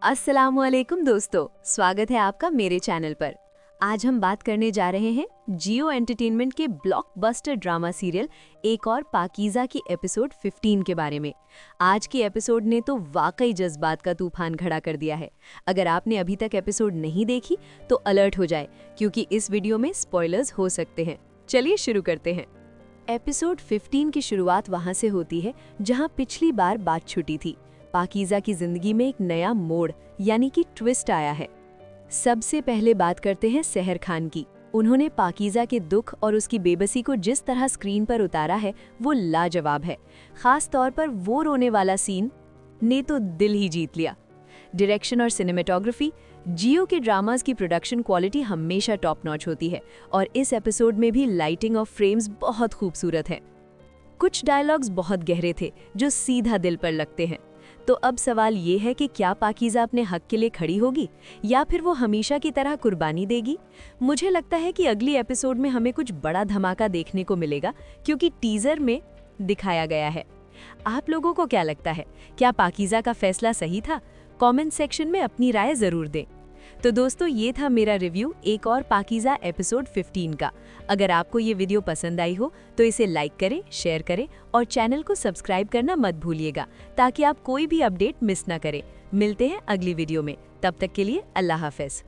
अस्सलामुअलैकुम दोस्तों, स्वागत है आपका मेरे चैनल पर। आज हम बात करने जा रहे हैं जियो एंटरटेनमेंट के ब्लॉकबस्टर ड्रामा सीरियल एक और पाकीज़ा की एपिसोड 15 के बारे में। आज की एपिसोड ने तो वाकई जज्बात का तूफान खड़ा कर दिया है। अगर आपने अभी तक एपिसोड नहीं देखी तो अलर्ट हो जाए, क्योंकि इस वीडियो में स्पॉयलर्स हो सकते हैं। चलिए शुरू करते हैं। एपिसोड 15 की शुरुआत वहां से होती है जहां पिछली बार बात छुटी थी। पाकीज़ा की जिंदगी में एक नया मोड़ यानी कि ट्विस्ट आया है। सबसे पहले बात करते हैं सहर खान की। उन्होंने पाकीज़ा के दुख और उसकी बेबसी को जिस तरह स्क्रीन पर उतारा है वो लाजवाब है। खास तौर पर वो रोने वाला सीन ने तो दिल ही जीत लिया। डायरेक्शन और सिनेमेटोग्राफी, जियो के ड्रामास की प्रोडक्शन क्वालिटी हमेशा टॉप नॉच होती है और इस एपिसोड में भी लाइटिंग और फ्रेम्स बहुत खूबसूरत हैं। कुछ डायलॉग्स बहुत गहरे थे जो सीधा दिल पर लगते हैं। तो अब सवाल ये है कि क्या पाकीज़ा अपने हक के लिए खड़ी होगी या फिर वो हमेशा की तरह कुर्बानी देगी। मुझे लगता है कि अगली एपिसोड में हमें कुछ बड़ा धमाका देखने को मिलेगा, क्योंकि टीजर में दिखाया गया है। आप लोगों को क्या लगता है, क्या पाकीज़ा का फैसला सही था? कमेंट सेक्शन में अपनी राय जरूर दें। तो दोस्तों, ये था मेरा रिव्यू एक और पाकीज़ा एपिसोड 15 का। अगर आपको ये वीडियो पसंद आई हो तो इसे लाइक करें, शेयर करें और चैनल को सब्सक्राइब करना मत भूलिएगा, ताकि आप कोई भी अपडेट मिस ना करें। मिलते हैं अगली वीडियो में, तब तक के लिए अल्लाह हाफ़िज़।